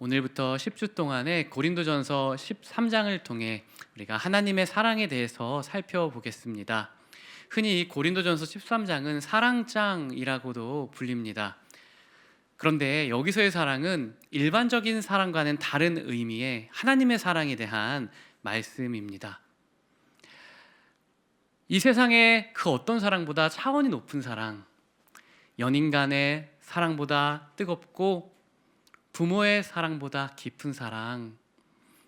오늘부터 10주 동안의 고린도전서 13장을 통해 우리가 하나님의 사랑에 대해서 살펴보겠습니다. 흔히 이 고린도전서 13장은 사랑장이라고도 불립니다. 그런데 여기서의 사랑은 일반적인 사랑과는 다른 의미의 하나님의 사랑에 대한 말씀입니다. 이 세상의 그 어떤 사랑보다 차원이 높은 사랑, 연인 간의 사랑보다 뜨겁고 부모의 사랑보다 깊은 사랑,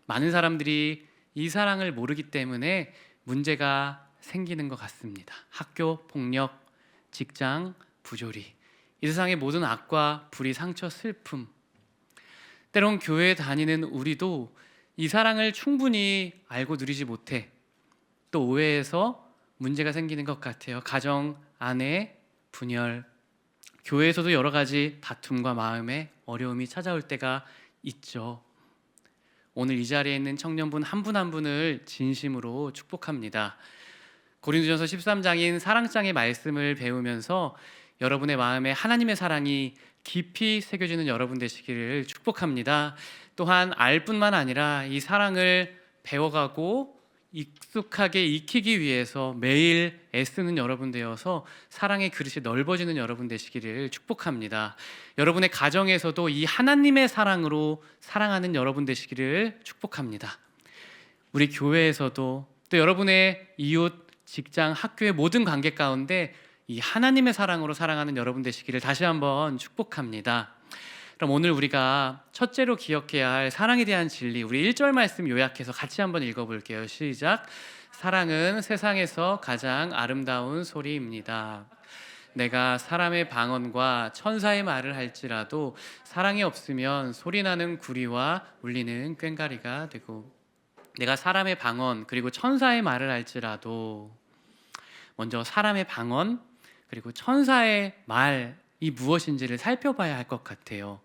많은 사람들이 이 사랑을 모르기 때문에 문제가 생기는 것 같습니다. 학교 폭력, 직장 부조리, 이 세상의 모든 악과 불의, 상처, 슬픔, 때론 교회에 다니는 우리도 이 사랑을 충분히 알고 누리지 못해 또 오해해서 문제가 생기는 것 같아요. 가정 안에 분열, 교회에서도 여러 가지 다툼과 마음의 어려움이 찾아올 때가 있죠. 오늘 이 자리에 있는 청년분 한 분 한 분을 진심으로 축복합니다. 고린도전서 13장인 사랑장의 말씀을 배우면서 여러분의 마음에 하나님의 사랑이 깊이 새겨지는 여러분 되시기를 축복합니다. 또한 알 뿐만 아니라 이 사랑을 배워가고 익숙하게 익히기 위해서 매일 애쓰는 여러분 되어서 사랑의 그릇이 넓어지는 여러분 되시기를 축복합니다. 여러분의 가정에서도 이 하나님의 사랑으로 사랑하는 여러분 되시기를 축복합니다. 우리 교회에서도 또 여러분의 이웃, 직장, 학교의 모든 관계 가운데 이 하나님의 사랑으로 사랑하는 여러분 되시기를 다시 한번 축복합니다. 그럼 오늘 우리가 첫째로 기억해야 할 사랑에 대한 진리, 우리 1절 말씀 요약해서 같이 한번 읽어볼게요. 시작. 사랑은 세상에서 가장 아름다운 소리입니다. 내가 사람의 방언과 천사의 말을 할지라도 사랑이 없으면 소리나는 구리와 울리는 꽹과리가 되고, 내가 사람의 방언 그리고 천사의 말을 할지라도, 먼저 사람의 방언 그리고 천사의 말이 무엇인지를 살펴봐야 할 것 같아요.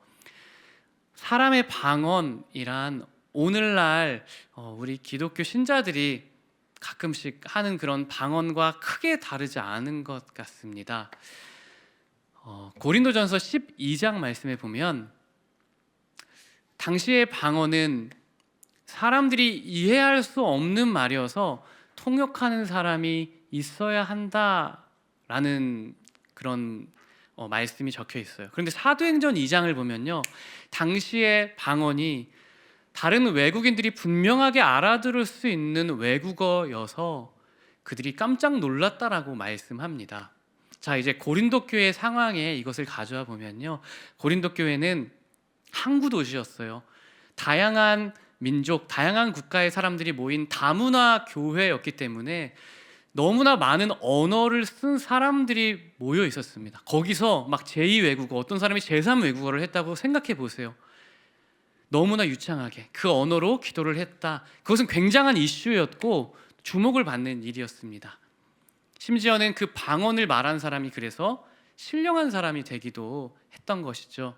사람의 방언이란 오늘날 우리 기독교 신자들이 가끔씩 하는 그런 방언과 크게 다르지 않은 것 같습니다. 고린도전서 12장 말씀에 보면 당시의 방언은 사람들이 이해할 수 없는 말이어서 통역하는 사람이 있어야 한다라는 그런 말씀이 적혀 있어요. 그런데 사도행전 2장을 보면요, 당시의 방언이 다른 외국인들이 분명하게 알아들을 수 있는 외국어여서 그들이 깜짝 놀랐다라고 말씀합니다. 자, 이제 고린도 교회 상황에 이것을 가져와 보면요, 고린도 교회는 항구 도시였어요. 다양한 민족, 다양한 국가의 사람들이 모인 다문화 교회였기 때문에 너무나 많은 언어를 쓴 사람들이 모여 있었습니다. 거기서 막 제2 외국어, 어떤 사람이 제3 외국어를 했다고 생각해 보세요. 너무나 유창하게 그 언어로 기도를 했다. 그것은 굉장한 이슈였고 주목을 받는 일이었습니다. 심지어는 그 방언을 말한 사람이 그래서 신령한 사람이 되기도 했던 것이죠.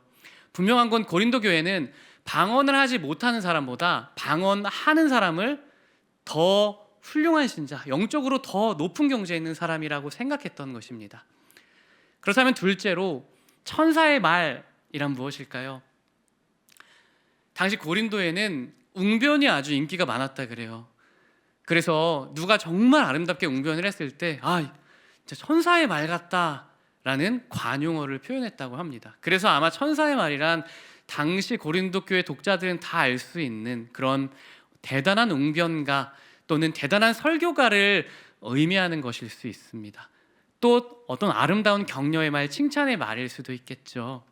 분명한 건 고린도 교회는 방언을 하지 못하는 사람보다 방언하는 사람을 더 훌륭한 신자, 영적으로 더 높은 경지에 있는 사람이라고 생각했던 것입니다. 그렇다면 둘째로 천사의 말이란 무엇일까요? 당시 고린도에는 웅변이 아주 인기가 많았다 그래요. 그래서 누가 정말 아름답게 웅변을 했을 때 진짜 천사의 말 같다라는 관용어를 표현했다고 합니다. 그래서 아마 천사의 말이란 당시 고린도 교회 독자들은 다 알 수 있는 그런 대단한 웅변가 또는 대단한 설교가를 의미하는 것일 수 있습니다. 또 어떤 아름다운 격려의 말, 칭찬의 말일 수도 있겠죠.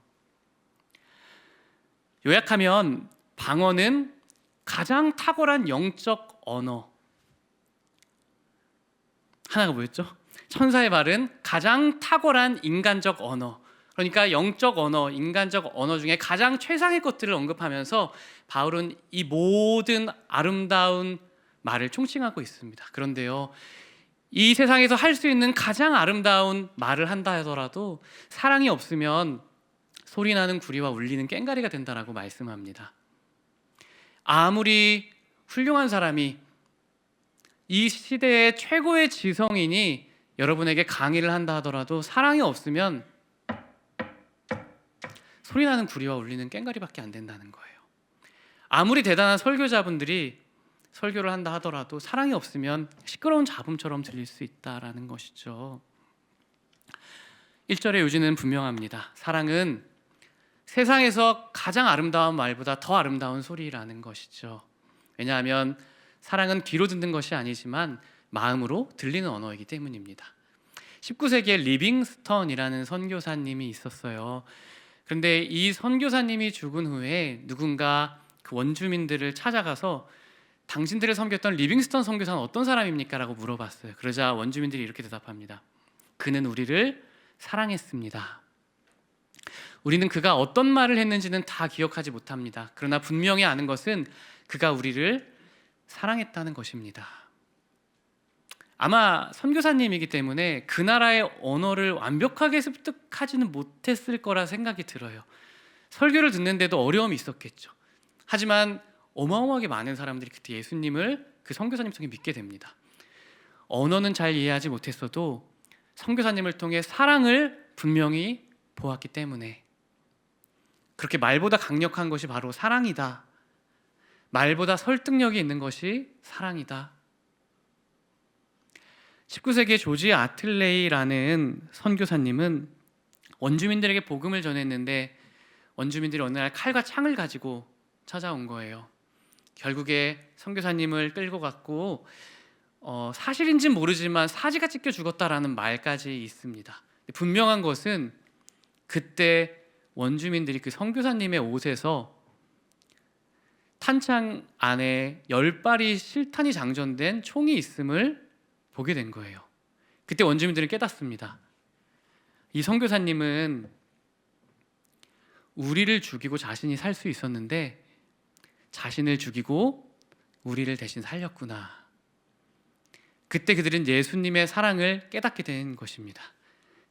요약하면 방언은 가장 탁월한 영적 언어. 하나가 뭐였죠? 천사의 말은 가장 탁월한 인간적 언어. 그러니까 영적 언어, 인간적 언어 중에 가장 최상의 것들을 언급하면서 바울은 이 모든 아름다운 말을 총칭하고 있습니다. 그런데요, 이 세상에서 할 수 있는 가장 아름다운 말을 한다 하더라도 사랑이 없으면 소리나는 구리와 울리는 꽹과리가 된다라고 말씀합니다. 아무리 훌륭한 사람이, 이 시대의 최고의 지성인이 여러분에게 강의를 한다 하더라도 사랑이 없으면 소리나는 구리와 울리는 꽹과리밖에 안 된다는 거예요. 아무리 대단한 설교자분들이 설교를 한다 하더라도 사랑이 없으면 시끄러운 잡음처럼 들릴 수 있다라는 것이죠. 1절의 요지는 분명합니다. 사랑은 세상에서 가장 아름다운 말보다 더 아름다운 소리라는 것이죠. 왜냐하면 사랑은 귀로 듣는 것이 아니지만 마음으로 들리는 언어이기 때문입니다. 19세기에 리빙스턴이라는 선교사님이 있었어요. 그런데 이 선교사님이 죽은 후에 누군가 그 원주민들을 찾아가서 당신들을 섬겼던 리빙스턴 선교사는 어떤 사람입니까? 라고 물어봤어요. 그러자 원주민들이 이렇게 대답합니다. 그는 우리를 사랑했습니다. 우리는 그가 어떤 말을 했는지는 다 기억하지 못합니다. 그러나 분명히 아는 것은 그가 우리를 사랑했다는 것입니다. 아마 선교사님이기 때문에 그 나라의 언어를 완벽하게 습득하지는 못했을 거라 생각이 들어요. 설교를 듣는데도 어려움이 있었겠죠. 하지만 어마어마하게 많은 사람들이 그때 예수님을 그 선교사님 통해 믿게 됩니다. 언어는 잘 이해하지 못했어도 선교사님을 통해 사랑을 분명히 보았기 때문에 그렇게 말보다 강력한 것이 바로 사랑이다. 말보다 설득력이 있는 것이 사랑이다. 19세기의 조지 아틀레이라는 선교사님은 원주민들에게 복음을 전했는데 원주민들이 어느 날 칼과 창을 가지고 찾아온 거예요. 결국에 선교사님을 끌고 갔고 사실인지는 모르지만 사지가 찢겨 죽었다라는 말까지 있습니다. 분명한 것은 그때 원주민들이 그 선교사님의 옷에서 탄창 안에 10발이 실탄이 장전된 총이 있음을 보게 된 거예요. 그때 원주민들은 깨닫습니다. 이 선교사님은 우리를 죽이고 자신이 살 수 있었는데 자신을 죽이고 우리를 대신 살렸구나. 그때 그들은 예수님의 사랑을 깨닫게 된 것입니다.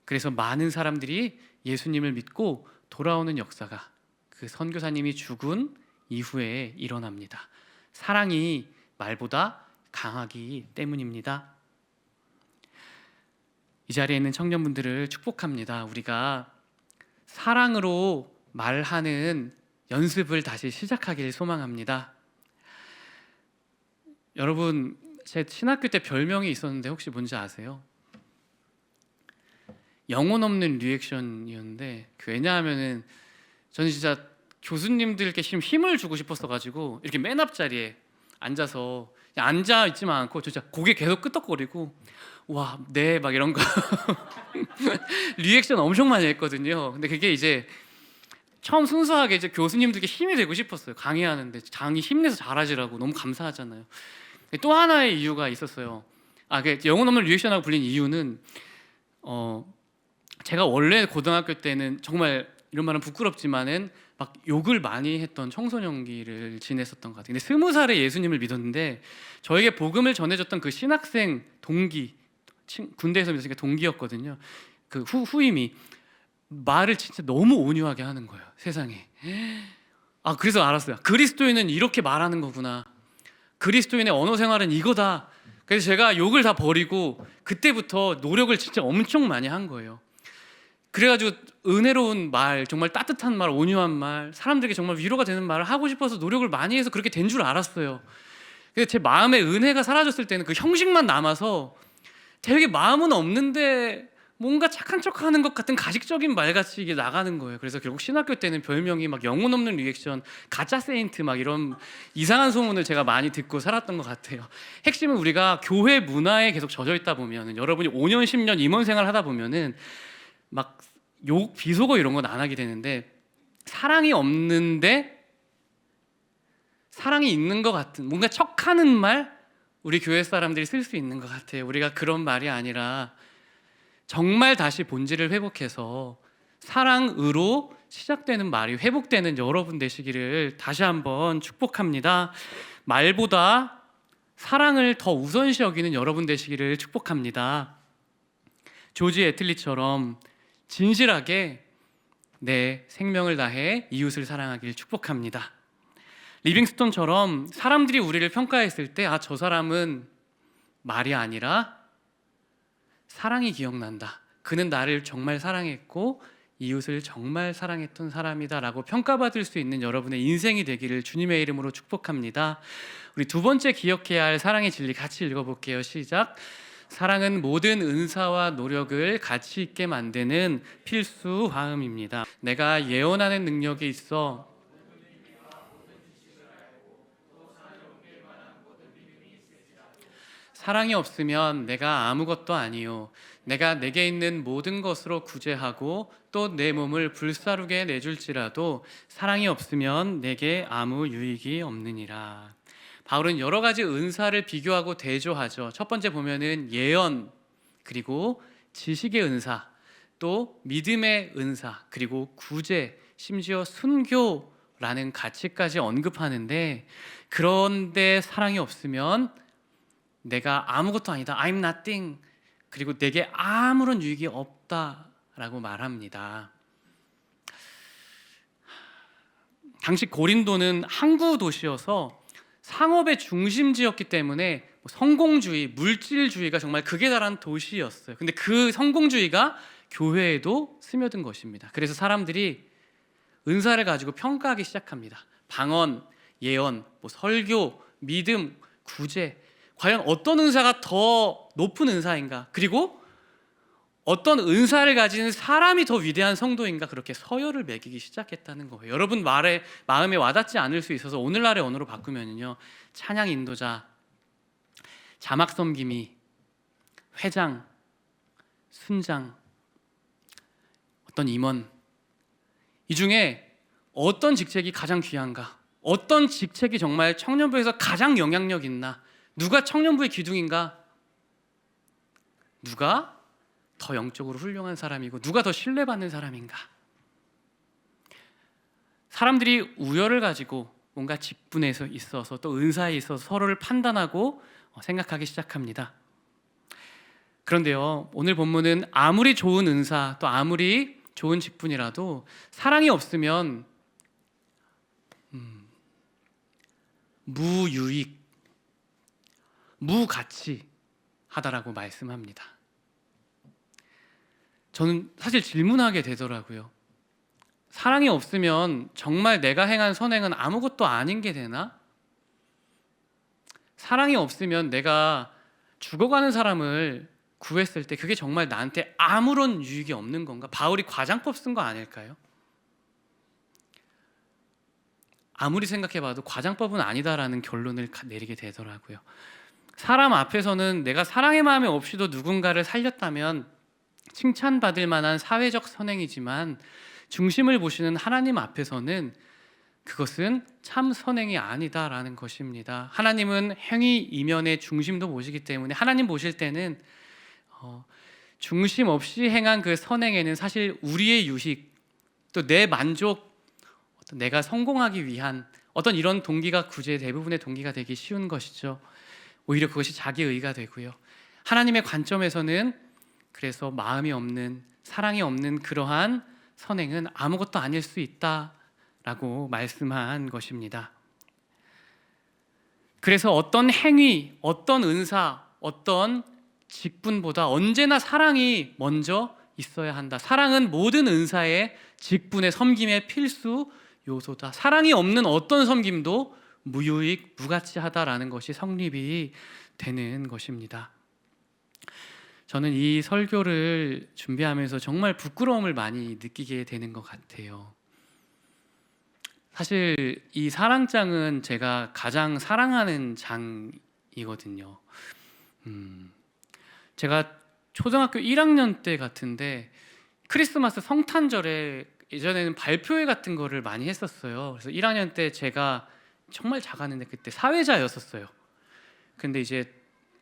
그래서 많은 사람들이 예수님을 믿고 돌아오는 역사가 그 선교사님이 죽은 이후에 일어납니다. 사랑이 말보다 강하기 때문입니다. 이 자리에 있는 청년분들을 축복합니다. 우리가 사랑으로 말하는 연습을 다시 시작하길 소망합니다. 여러분, 제 신학교 때 별명이 있었는데 혹시 뭔지 아세요? 영혼 없는 리액션이었는데 왜냐하면은 저는 진짜 교수님들께 힘을 주고 싶었어가지고 이렇게 맨 앞자리에 앉아서 그냥 앉아 있지만 않고 진짜 고개 계속 끄덕거리고 와, 네, 막 이런 거 리액션 엄청 많이 했거든요. 근데 그게 이제 처음 순수하게 이제 교수님들께 힘이 되고 싶었어요. 강의하는데 강의 힘내서 잘하시라고 너무 감사하잖아요. 또 하나의 이유가 있었어요. 그 영혼 없는 리액션하고 불린 이유는 제가 원래 고등학교 때는 정말 이런 말은 부끄럽지만은 막 욕을 많이 했던 청소년기를 지냈었던 것 같아요. 근데 20살에 예수님을 믿었는데 저에게 복음을 전해줬던 그 신학생 동기, 군대에서 믿었으니까 동기였거든요. 그 후임이 말을 진짜 너무 온유하게 하는 거예요. 세상에. 그래서 알았어요. 그리스도인은 이렇게 말하는 거구나. 그리스도인의 언어 생활은 이거다. 그래서 제가 욕을 다 버리고 그때부터 노력을 진짜 엄청 많이 한 거예요. 그래가지고 은혜로운 말, 정말 따뜻한 말, 온유한 말, 사람들에게 정말 위로가 되는 말을 하고 싶어서 노력을 많이 해서 그렇게 된 줄 알았어요. 근데 제 마음에 은혜가 사라졌을 때는 그 형식만 남아서 되게 마음은 없는데 뭔가 착한 척하는 것 같은 가식적인 말같이 이게 나가는 거예요. 그래서 결국 신학교 때는 별명이 막 영혼 없는 리액션, 가짜 세인트 막 이런 이상한 소문을 제가 많이 듣고 살았던 것 같아요. 핵심은 우리가 교회 문화에 계속 젖어 있다 보면 여러분이 5년 10년 임원 생활 하다 보면은 막 욕, 비속어 이런 건 안 하게 되는데 사랑이 없는데 사랑이 있는 것 같은 뭔가 척하는 말 우리 교회 사람들이 쓸 수 있는 것 같아요. 우리가 그런 말이 아니라 정말 다시 본질을 회복해서 사랑으로 시작되는 말이 회복되는 여러분 되시기를 다시 한번 축복합니다. 말보다 사랑을 더 우선시 여기는 여러분 되시기를 축복합니다. 조지 애틀리처럼 진실하게 내 생명을 다해 이웃을 사랑하길 축복합니다. 리빙스톤처럼 사람들이 우리를 평가했을 때 저 사람은 말이 아니라 사랑이 기억난다. 그는 나를 정말 사랑했고 이웃을 정말 사랑했던 사람이다라고 평가받을 수 있는 여러분의 인생이 되기를 주님의 이름으로 축복합니다. 우리 두 번째 기억해야 할 사랑의 진리 같이 읽어볼게요. 시작. 사랑은 모든 은사와 노력을 가치 있게 만드는 필수 화음입니다. 내가 예언하는 능력이 있어 사랑이 없으면 내가 아무것도 아니요. 내가 내게 있는 모든 것으로 구제하고 또 내 몸을 불사르게 내줄지라도 사랑이 없으면 내게 아무 유익이 없느니라. 바울은 여러 가지 은사를 비교하고 대조하죠. 첫 번째 보면은 예언, 그리고 지식의 은사, 또 믿음의 은사, 그리고 구제, 심지어 순교라는 가치까지 언급하는데, 그런데 사랑이 없으면 내가 아무것도 아니다, I'm nothing, 그리고 내게 아무런 유익이 없다라고 말합니다. 당시 고린도는 항구 도시여서 상업의 중심지였기 때문에 성공주의, 물질주의가 정말 극에 달한 도시였어요. 근데 그 성공주의가 교회에도 스며든 것입니다. 그래서 사람들이 은사를 가지고 평가하기 시작합니다. 방언, 예언, 설교, 믿음, 구제, 과연 어떤 은사가 더 높은 은사인가? 그리고 어떤 은사를 가진 사람이 더 위대한 성도인가? 그렇게 서열을 매기기 시작했다는 거예요. 여러분 마음에 와닿지 않을 수 있어서 오늘날의 언어로 바꾸면요, 찬양 인도자, 자막 섬김이, 회장, 순장, 어떤 임원, 이 중에 어떤 직책이 가장 귀한가? 어떤 직책이 정말 청년부에서 가장 영향력 있나? 누가 청년부의 기둥인가? 누가 더 영적으로 훌륭한 사람이고 누가 더 신뢰받는 사람인가? 사람들이 우열을 가지고 뭔가 직분에 있어서 또 은사에 있어서 서로를 판단하고 생각하기 시작합니다. 그런데요, 오늘 본문은 아무리 좋은 은사, 또 아무리 좋은 직분이라도 사랑이 없으면 무유익, 무가치하다라고 말씀합니다. 저는 사실 질문하게 되더라고요. 사랑이 없으면 정말 내가 행한 선행은 아무것도 아닌 게 되나? 사랑이 없으면 내가 죽어가는 사람을 구했을 때 그게 정말 나한테 아무런 유익이 없는 건가? 바울이 과장법 쓴 거 아닐까요? 아무리 생각해봐도 과장법은 아니다라는 결론을 내리게 되더라고요. 사람 앞에서는 내가 사랑의 마음이 없이도 누군가를 살렸다면 칭찬받을 만한 사회적 선행이지만 중심을 보시는 하나님 앞에서는 그것은 참 선행이 아니다라는 것입니다. 하나님은 행위 이면의 중심도 보시기 때문에 하나님 보실 때는 중심 없이 행한 그 선행에는 사실 우리의 유식, 또 내 만족, 어떤 내가 성공하기 위한 어떤 이런 동기가 구제의 대부분의 동기가 되기 쉬운 것이죠. 오히려 그것이 자기의가 되고요. 하나님의 관점에서는 그래서 마음이 없는, 사랑이 없는 그러한 선행은 아무것도 아닐 수 있다라고 말씀한 것입니다. 그래서 어떤 행위, 어떤 은사, 어떤 직분보다 언제나 사랑이 먼저 있어야 한다. 사랑은 모든 은사의, 직분의, 섬김의 필수 요소다. 사랑이 없는 어떤 섬김도 무유익, 무가치하다라는 것이 성립이 되는 것입니다. 저는 이 설교를 준비하면서 정말 부끄러움을 많이 느끼게 되는 것 같아요. 사실 이 사랑장은 제가 가장 사랑하는 장이거든요. 제가 초등학교 1학년 때 같은데 크리스마스 성탄절에 예전에는 발표회 같은 거를 많이 했었어요. 그래서 1학년 때 제가 정말 작았는데 그때 사회자였었어요. 근데 이제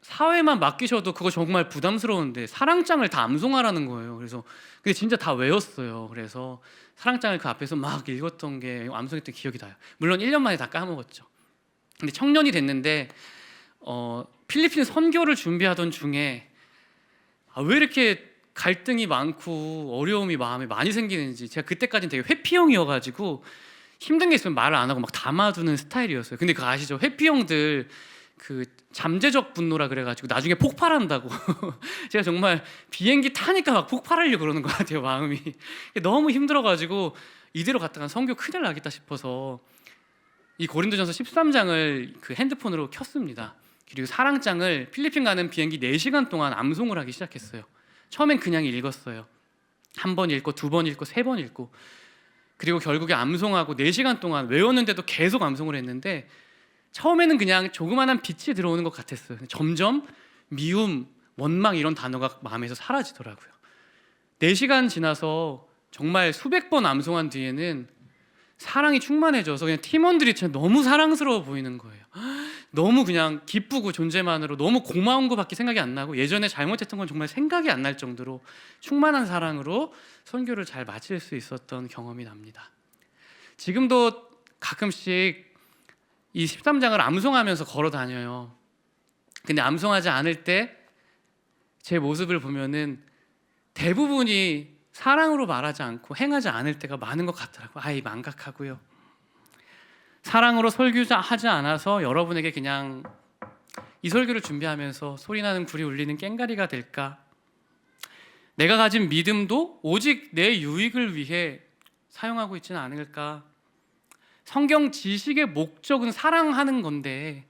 사회만 맡기셔도 그거 정말 부담스러운데 사랑장을 다 암송하라는 거예요. 그래서 근데 진짜 다 외웠어요. 그래서 사랑장을 그 앞에서 막 읽었던 게 암송했던 기억이 나요. 물론 1년 만에 다 까먹었죠. 근데 청년이 됐는데 필리핀 선교를 준비하던 중에 왜 이렇게 갈등이 많고 어려움이 마음에 많이 생기는지, 제가 그때까지는 되게 회피형이어가지고 힘든 게 있으면 말을 안 하고 막 담아두는 스타일이었어요. 근데 그거 아시죠? 회피형들 그 잠재적 분노라 그래가지고 나중에 폭발한다고. 제가 정말 비행기 타니까 막 폭발하려고 그러는 것 같아요, 마음이. 너무 힘들어가지고 이대로 갔다가 선교 큰일 나겠다 싶어서 이 고린도전서 13장을 그 핸드폰으로 켰습니다. 그리고 사랑장을 필리핀 가는 비행기 4시간 동안 암송을 하기 시작했어요. 처음엔 그냥 읽었어요. 한 번 읽고, 2번 읽고, 3번 읽고, 그리고 결국에 암송하고 4시간 동안 외웠는데도 계속 암송을 했는데, 처음에는 그냥 조그마한 빛이 들어오는 것 같았어요. 점점 미움, 원망 이런 단어가 마음에서 사라지더라고요. 4시간 지나서 정말 수백 번 암송한 뒤에는 사랑이 충만해져서 그냥 팀원들이 진짜 너무 사랑스러워 보이는 거예요. 너무 그냥 기쁘고 존재만으로 너무 고마운 것밖에 생각이 안 나고, 예전에 잘못했던 건 정말 생각이 안 날 정도로 충만한 사랑으로 선교를 잘 마칠 수 있었던 경험이 납니다. 지금도 가끔씩 이 13장을 암송하면서 걸어 다녀요. 근데 암송하지 않을 때 제 모습을 보면은 대부분이 사랑으로 말하지 않고 행하지 않을 때가 많은 것 같더라고요. 아이, 망각하고요. 사랑으로 설교하지 않아서 여러분에게 그냥 이 설교를 준비하면서 소리나는 굴이 울리는 꽹가리가 될까? 내가 가진 믿음도 오직 내 유익을 위해 사용하고 있지는 않을까? 성경 지식의 목적은 사랑하는 건데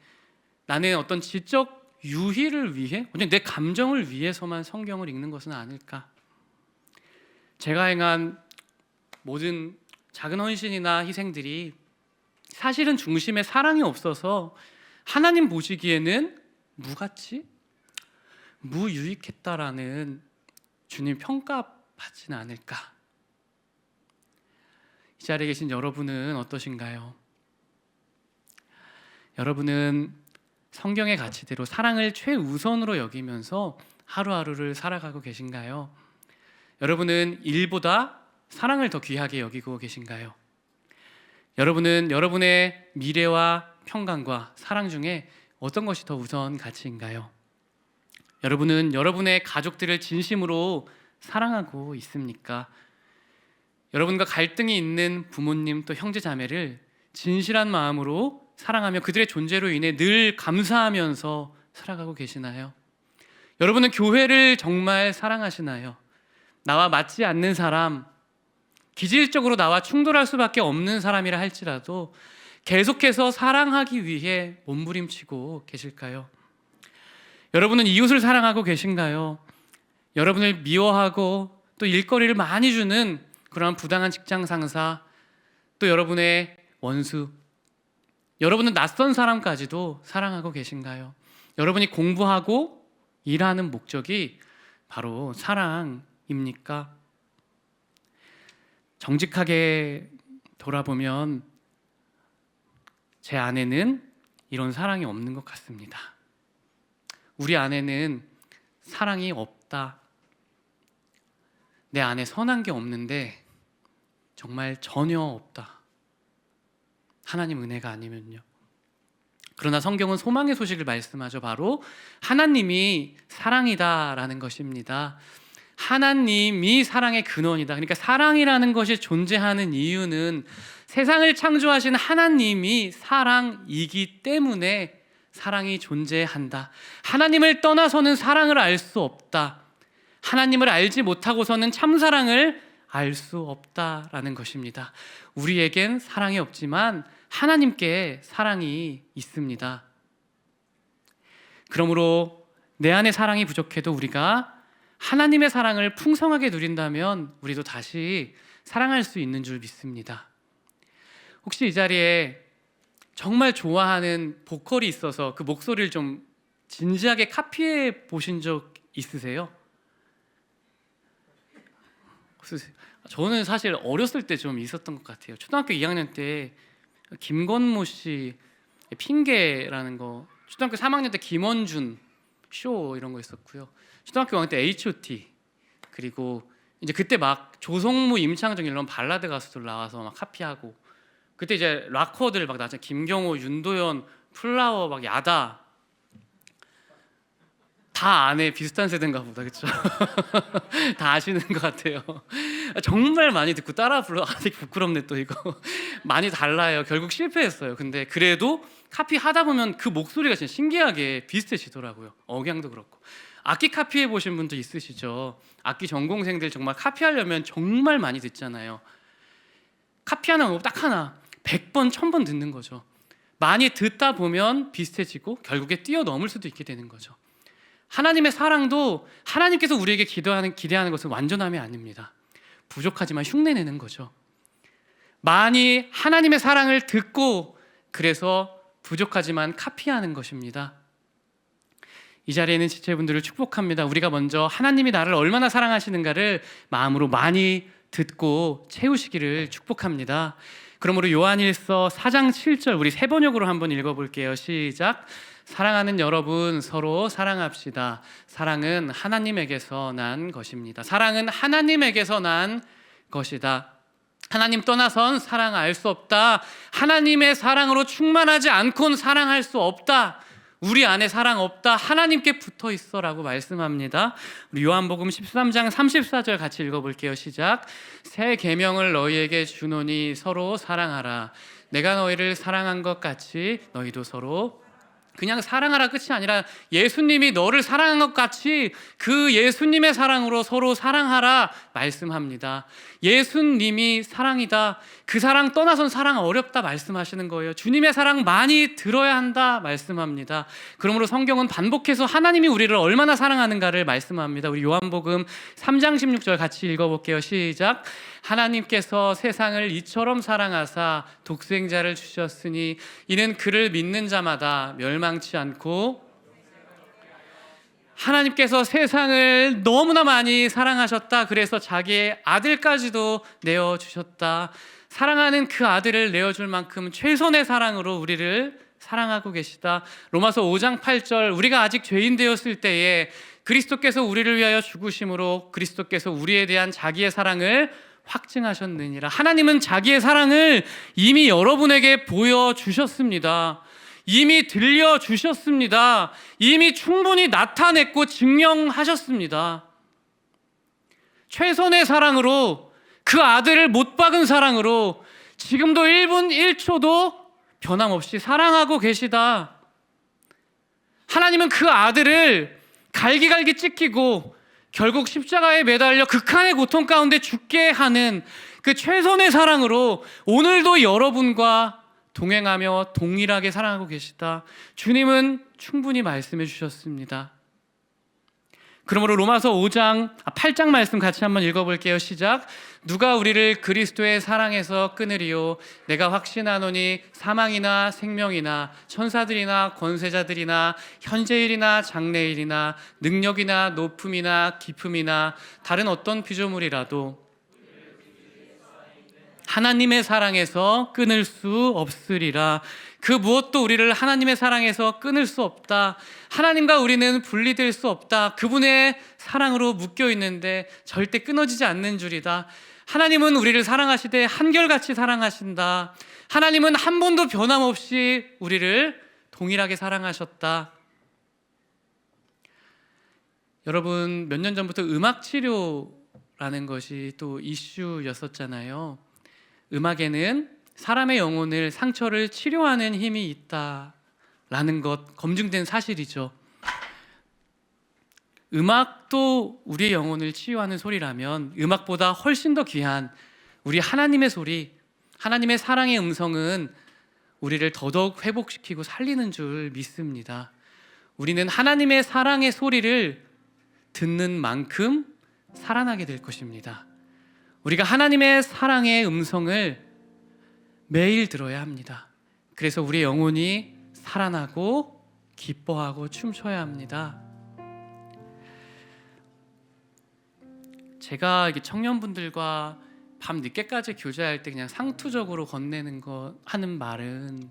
나는 어떤 지적 유희를 위해, 내 감정을 위해서만 성경을 읽는 것은 아닐까? 제가 행한 모든 작은 헌신이나 희생들이 사실은 중심에 사랑이 없어서 하나님 보시기에는 무가치? 무유익했다라는 주님 평가받지는 않을까? 이 자리에 계신 여러분은 어떠신가요? 여러분은 성경의 가치대로 사랑을 최우선으로 여기면서 하루하루를 살아가고 계신가요? 여러분은 일보다 사랑을 더 귀하게 여기고 계신가요? 여러분은 여러분의 미래와 평강과 사랑 중에 어떤 것이 더 우선 가치인가요? 여러분은 여러분의 가족들을 진심으로 사랑하고 있습니까? 여러분과 갈등이 있는 부모님 또 형제 자매를 진실한 마음으로 사랑하며 그들의 존재로 인해 늘 감사하면서 살아가고 계시나요? 여러분은 교회를 정말 사랑하시나요? 나와 맞지 않는 사람, 기질적으로 나와 충돌할 수밖에 없는 사람이라 할지라도 계속해서 사랑하기 위해 몸부림치고 계실까요? 여러분은 이웃을 사랑하고 계신가요? 여러분을 미워하고 또 일거리를 많이 주는 그러한 부당한 직장 상사, 또 여러분의 원수, 여러분은 낯선 사람까지도 사랑하고 계신가요? 여러분이 공부하고 일하는 목적이 바로 사랑입니까? 정직하게 돌아보면 제 안에는 이런 사랑이 없는 것 같습니다. 우리 안에는 사랑이 없다. 내 안에 선한 게 없는데 정말 전혀 없다. 하나님 은혜가 아니면요. 그러나 성경은 소망의 소식을 말씀하죠. 바로 하나님이 사랑이다라는 것입니다. 하나님이 사랑의 근원이다. 그러니까 사랑이라는 것이 존재하는 이유는 세상을 창조하신 하나님이 사랑이기 때문에 사랑이 존재한다. 하나님을 떠나서는 사랑을 알 수 없다. 하나님을 알지 못하고서는 참사랑을 알 수 없다라는 것입니다. 우리에겐 사랑이 없지만 하나님께 사랑이 있습니다. 그러므로 내 안에 사랑이 부족해도 우리가 하나님의 사랑을 풍성하게 누린다면 우리도 다시 사랑할 수 있는 줄 믿습니다. 혹시 이 자리에 정말 좋아하는 보컬이 있어서 그 목소리를 좀 진지하게 카피해 보신 적 있으세요? 저는 사실 어렸을 때 좀 있었던 것 같아요. 초등학교 2학년 때 김건모 씨 핑계라는 거, 초등학교 3학년 때 김원준 쇼 이런 거 있었고요. 초등학교 5학년 때 H.O.T, 그리고 이제 그때 막 조성무, 임창정 이런 발라드 가수들 나와서 막 카피하고, 그때 이제 락커들 막 나왔잖아요. 김경호, 윤도현, 플라워, 막 야다. 다 안에 비슷한 세대인가 보다, 그렇죠? 다 아시는 것 같아요. 정말 많이 듣고 따라 불러. 되게 부끄럽네 또 이거. 많이 달라요. 결국 실패했어요. 근데 그래도 카피 하다 보면 그 목소리가 진짜 신기하게 비슷해지더라고요. 억양도 그렇고. 악기 카피해 보신 분도 있으시죠? 악기 전공생들 정말 카피하려면 정말 많이 듣잖아요. 카피하는 방법 딱 하나, 100번, 1000번 듣는 거죠. 많이 듣다 보면 비슷해지고 결국에 뛰어넘을 수도 있게 되는 거죠. 하나님의 사랑도 하나님께서 우리에게 기대하는 것은 완전함이 아닙니다. 부족하지만 흉내내는 거죠. 많이 하나님의 사랑을 듣고 그래서 부족하지만 카피하는 것입니다. 이 자리에 있는 지체분들을 축복합니다. 우리가 먼저 하나님이 나를 얼마나 사랑하시는가를 마음으로 많이 듣고 채우시기를 축복합니다. 그러므로 요한일서 4장 7절 우리 세 번역으로 한번 읽어볼게요. 시작. 사랑하는 여러분, 서로 사랑합시다. 사랑은 하나님에게서 난 것입니다. 사랑은 하나님에게서 난 것이다. 하나님 떠나선 사랑할 수 없다. 하나님의 사랑으로 충만하지 않고는 사랑할 수 없다. 우리 안에 사랑 없다. 하나님께 붙어 있어라고 말씀합니다. 우리 요한복음 13장 34절 같이 읽어볼게요. 시작. 새 계명을 너희에게 주노니 서로 사랑하라. 내가 너희를 사랑한 것 같이 너희도 서로 그냥 사랑하라 끝이 아니라 예수님이 너를 사랑한 것 같이 그 예수님의 사랑으로 서로 사랑하라 말씀합니다. 예수님이 사랑이다. 그 사랑 떠나선 사랑 어렵다 말씀하시는 거예요. 주님의 사랑 많이 들어야 한다 말씀합니다. 그러므로 성경은 반복해서 하나님이 우리를 얼마나 사랑하는가를 말씀합니다. 우리 요한복음 3장 16절 같이 읽어볼게요. 시작. 하나님께서 세상을 이처럼 사랑하사 독생자를 주셨으니 이는 그를 믿는 자마다 멸망치 않고 하나님께서 세상을 너무나 많이 사랑하셨다. 그래서 자기의 아들까지도 내어주셨다. 사랑하는 그 아들을 내어줄 만큼 최선의 사랑으로 우리를 사랑하고 계시다. 로마서 5장 8절 우리가 아직 죄인 되었을 때에 그리스도께서 우리를 위하여 죽으심으로 그리스도께서 우리에 대한 자기의 사랑을 확증하셨느니라. 하나님은 자기의 사랑을 이미 여러분에게 보여주셨습니다. 이미 들려주셨습니다. 이미 충분히 나타냈고 증명하셨습니다. 최선의 사랑으로 그 아들을 못 박은 사랑으로 지금도 1분 1초도 변함없이 사랑하고 계시다. 하나님은 그 아들을 갈기갈기 찢기고 결국 십자가에 매달려 극한의 고통 가운데 죽게 하는 그 최선의 사랑으로 오늘도 여러분과 동행하며 동일하게 사랑하고 계시다. 주님은 충분히 말씀해 주셨습니다. 그러므로 로마서 8장 말씀 같이 한번 읽어볼게요. 시작. 누가 우리를 그리스도의 사랑에서 끊으리요? 내가 확신하노니 사망이나 생명이나 천사들이나 권세자들이나 현재일이나 장래일이나 능력이나 높음이나 깊음이나 다른 어떤 피조물이라도 하나님의 사랑에서 끊을 수 없으리라. 그 무엇도 우리를 하나님의 사랑에서 끊을 수 없다. 하나님과 우리는 분리될 수 없다. 그분의 사랑으로 묶여 있는데 절대 끊어지지 않는 줄이다. 하나님은 우리를 사랑하시되 한결같이 사랑하신다. 하나님은 한 번도 변함없이 우리를 동일하게 사랑하셨다. 여러분, 몇 년 전부터 음악 치료라는 것이 또 이슈였었잖아요. 음악에는 사람의 영혼을 상처를 치료하는 힘이 있다라는 것 검증된 사실이죠. 음악도 우리의 영혼을 치유하는 소리라면 음악보다 훨씬 더 귀한 우리 하나님의 소리, 하나님의 사랑의 음성은 우리를 더더욱 회복시키고 살리는 줄 믿습니다. 우리는 하나님의 사랑의 소리를 듣는 만큼 살아나게 될 것입니다. 우리가 하나님의 사랑의 음성을 매일 들어야 합니다. 그래서 우리 영혼이 살아나고 기뻐하고 춤춰야 합니다. 제가 청년분들과 밤 늦게까지 교제할 때 그냥 상투적으로 건네는 거 하는 말은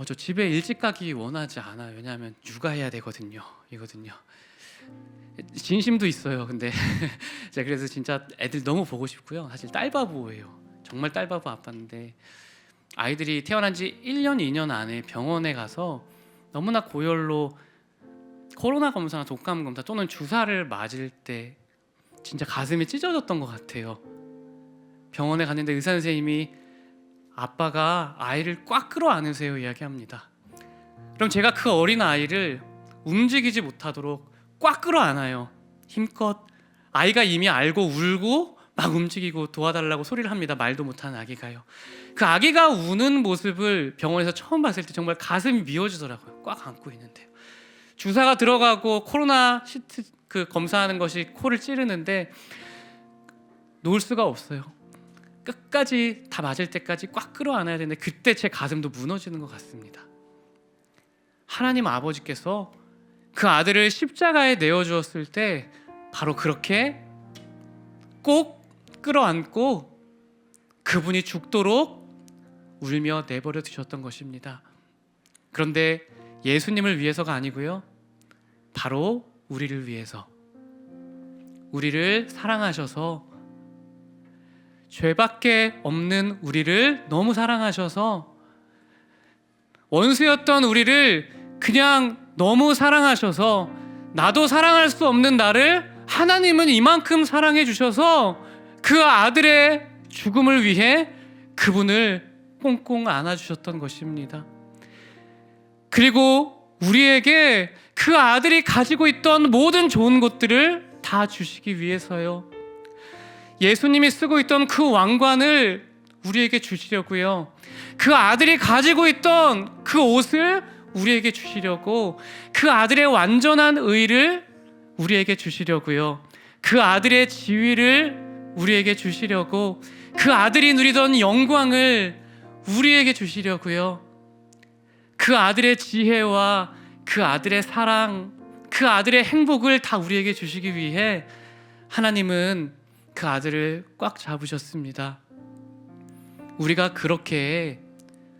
저 집에 일찍 가기 원하지 않아요. 왜냐하면 육아해야 되거든요. 이거든요. 진심도 있어요. 근데 제가 그래서 진짜 애들 너무 보고 싶고요. 사실 딸바보예요. 정말 딸바보 아빠인데 아이들이 태어난 지 1년, 2년 안에 병원에 가서 너무나 고열로 코로나 검사나 독감 검사 또는 주사를 맞을 때 진짜 가슴이 찢어졌던 것 같아요. 병원에 갔는데 의사 선생님이 아빠가 아이를 꽉 끌어안으세요 이야기합니다. 그럼 제가 그 어린 아이를 움직이지 못하도록 꽉 끌어안아요. 힘껏. 아이가 이미 알고 울고 막 움직이고 도와달라고 소리를 합니다. 말도 못하는 아기가요. 그 아기가 우는 모습을 병원에서 처음 봤을 때 정말 가슴이 미어지더라고요. 꽉 안고 있는데요. 주사가 들어가고 코로나 시트 검사하는 것이 코를 찌르는데 놓을 수가 없어요. 끝까지 다 맞을 때까지 꽉 끌어안아야 되는데 그때 제 가슴도 무너지는 것 같습니다. 하나님 아버지께서 그 아들을 십자가에 내어주었을 때 바로 그렇게 꼭 끌어안고 그분이 죽도록 울며 내버려 두셨던 것입니다. 그런데 예수님을 위해서가 아니고요, 바로 우리를 위해서, 우리를 사랑하셔서, 죄밖에 없는 우리를 너무 사랑하셔서, 원수였던 우리를 그냥 너무 사랑하셔서, 나도 사랑할 수 없는 나를 하나님은 이만큼 사랑해 주셔서 그 아들의 죽음을 위해 그분을 꽁꽁 안아주셨던 것입니다. 그리고 우리에게 그 아들이 가지고 있던 모든 좋은 것들을 다 주시기 위해서요. 예수님이 쓰고 있던 그 왕관을 우리에게 주시려고요. 그 아들이 가지고 있던 그 옷을 우리에게 주시려고, 그 아들의 완전한 의를 우리에게 주시려고요. 그 아들의 지위를 우리에게 주시려고, 그 아들이 누리던 영광을 우리에게 주시려고요. 그 아들의 지혜와 그 아들의 사랑, 그 아들의 행복을 다 우리에게 주시기 위해 하나님은 그 아들을 꽉 잡으셨습니다. 우리가 그렇게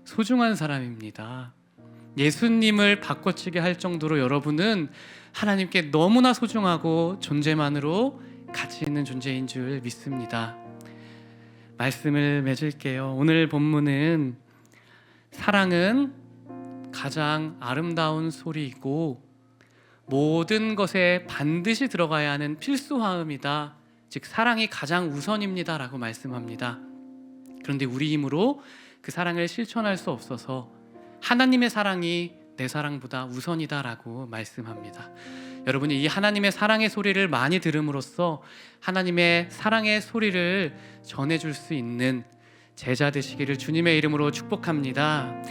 소중한 사람입니다. 예수님을 바꿔치게 할 정도로 여러분은 하나님께 너무나 소중하고 존재만으로 가치 있는 존재인 줄 믿습니다. 말씀을 맺을게요. 오늘 본문은 사랑은 가장 아름다운 소리이고 모든 것에 반드시 들어가야 하는 필수화음이다. 즉 사랑이 가장 우선입니다 라고 말씀합니다. 그런데 우리 힘으로 그 사랑을 실천할 수 없어서 하나님의 사랑이 내 사랑보다 우선이다 라고 말씀합니다. 여러분이 이 하나님의 사랑의 소리를 많이 들음으로써 하나님의 사랑의 소리를 전해줄 수 있는 제자 되시기를 주님의 이름으로 축복합니다.